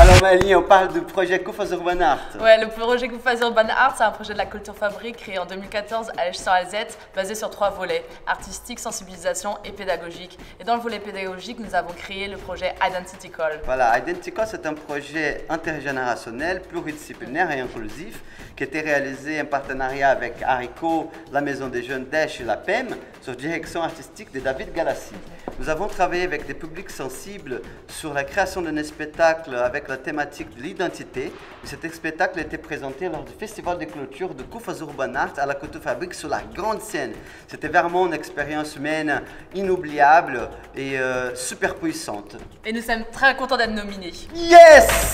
Alors Mali, on parle du projet Koufos Urban Art. Ouais, le projet Koufos Urban Art, c'est un projet de la Culture Fabrique créé en 2014 à Esch-sur-Alzette, basé sur 3 volets, artistique, sensibilisation et pédagogique. Et dans le volet pédagogique, nous avons créé le projet Identity Call. Voilà, Identity Call, c'est un projet intergénérationnel, pluridisciplinaire et inclusif qui a été réalisé en partenariat avec Haricot, la Maison des Jeunes d'Esch et la PEM, sur direction artistique de David Galassi. Nous avons travaillé avec des publics sensibles sur la création d'un spectacle avec la thématique de l'identité. Cet spectacle a été présenté lors du festival de clôture de Koufos Urban Art à la Culture Fabrique sur la grande scène. C'était vraiment une expérience humaine inoubliable et super puissante. Et nous sommes très contents d'être nominés. Yes!